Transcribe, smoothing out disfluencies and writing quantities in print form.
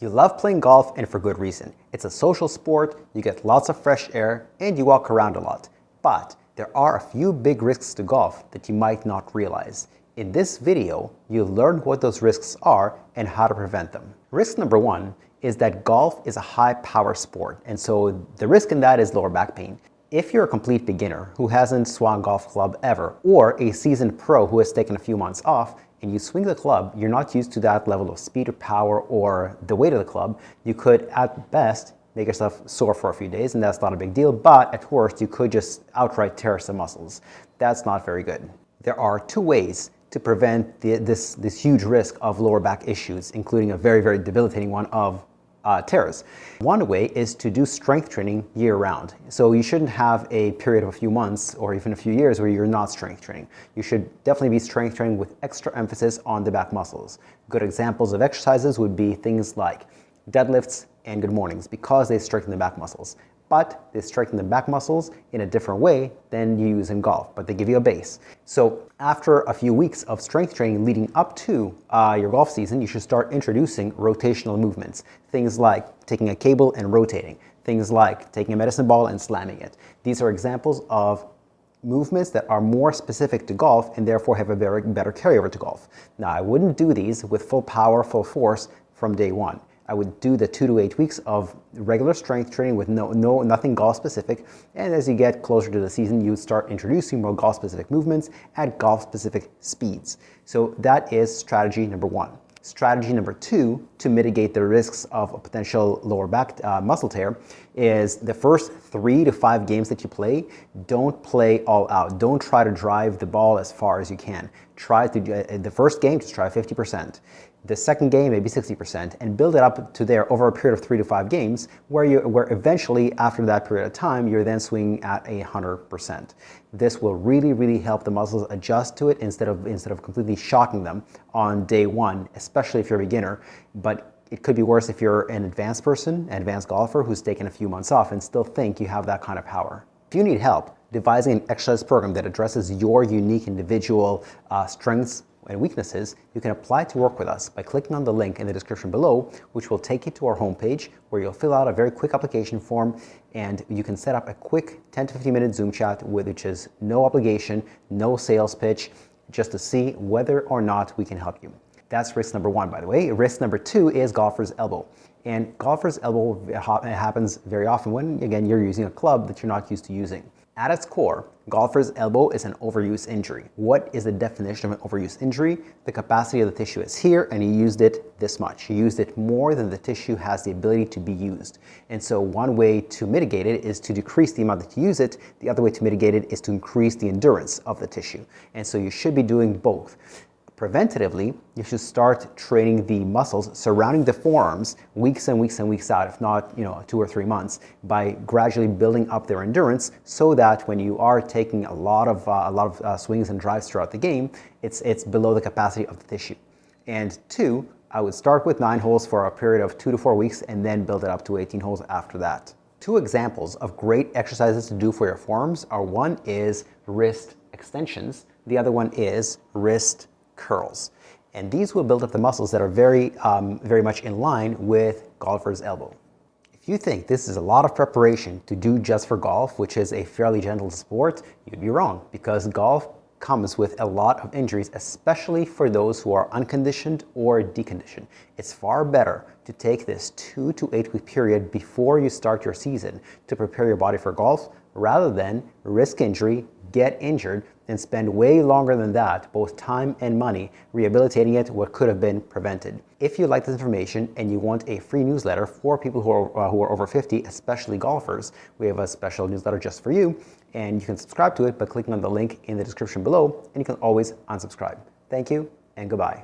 You love playing golf, and for good reason. It's a social sport, you get lots of fresh air, and you walk around a lot. But there are a few big risks to golf that you might not realize. In this video, you'll learn what those risks are and how to prevent them. Risk number one is that golf is a high power sport, and so the risk in that is lower back pain. If you're a complete beginner who hasn't swung a golf club ever, or a seasoned pro who has taken a few months off, and you swing the club, you're not used to that level of speed or power or the weight of the club, you could at best make yourself sore for a few days, and that's not a big deal, but at worst you could just outright tear some muscles. That's not very good. There are two ways to prevent this huge risk of lower back issues, including a very, very debilitating one of tears. One way is to do strength training year-round. So you shouldn't have a period of a few months or even a few years where you're not strength training. You should definitely be strength training with extra emphasis on the back muscles. Good examples of exercises would be things like deadlifts and good mornings, because they strengthen the back muscles. But they strengthen the back muscles in a different way than you use in golf, but they give you a base. So after a few weeks of strength training leading up to your golf season, you should start introducing rotational movements. Things like taking a cable and rotating. Things like taking a medicine ball and slamming it. These are examples of movements that are more specific to golf and therefore have a very better carryover to golf. Now, I wouldn't do these with full power, full force from day one. I would do the 2 to 8 weeks of regular strength training with nothing golf specific, and as you get closer to the season, you would start introducing more golf specific movements at golf specific speeds. So that is strategy number one. Strategy number two, to mitigate the risks of a potential lower back muscle tear, is the first 3 to 5 games that you play, don't play all out. Don't try to drive the ball as far as you can. Try to, the first game, just try 50%. The second game, maybe 60%, and build it up to there over a period of 3 to 5 games, where eventually, after that period of time, you're then swinging at 100%. This will really, really help the muscles adjust to it instead of completely shocking them on day one, especially if you're a beginner. But it could be worse if you're an advanced person, an advanced golfer who's taken a few months off and still think you have that kind of power. If you need help devising an exercise program that addresses your unique individual strengths and weaknesses, you can apply to work with us by clicking on the link in the description below, which will take you to our homepage where you'll fill out a very quick application form, and you can set up a quick 10 to 15 minute Zoom chat, which is no obligation, no sales pitch, just to see whether or not we can help you. That's risk number one, by the way. Risk number two is golfer's elbow. And golfer's elbow happens very often when, again, you're using a club that you're not used to using. At its core, golfer's elbow is an overuse injury. What is the definition of an overuse injury? The capacity of the tissue is here, and you used it this much. You used it more than the tissue has the ability to be used. And so one way to mitigate it is to decrease the amount that you use it. The other way to mitigate it is to increase the endurance of the tissue. And so you should be doing both. Preventatively, you should start training the muscles surrounding the forearms weeks and weeks and weeks out, if not 2 or 3 months, by gradually building up their endurance, so that when you are taking a lot of swings and drives throughout the game, it's below the capacity of the tissue. And two, I would start with 9 holes for a period of 2 to 4 weeks and then build it up to 18 holes after that. 2 examples of great exercises to do for your forearms are, one is wrist extensions, the other one is wrist curls. And these will build up the muscles that are very much in line with golfer's elbow. If you think this is a lot of preparation to do just for golf, which is a fairly gentle sport, you'd be wrong, because golf comes with a lot of injuries, especially for those who are unconditioned or deconditioned. It's far better to take this 2 to 8 week period before you start your season to prepare your body for golf, rather than risk injury, get injured, and spend way longer than that, both time and money, rehabilitating it what could have been prevented. If you like this information and you want a free newsletter for people who are over 50, especially golfers, we have a special newsletter just for you, and you can subscribe to it by clicking on the link in the description below, and you can always unsubscribe. Thank you, and goodbye.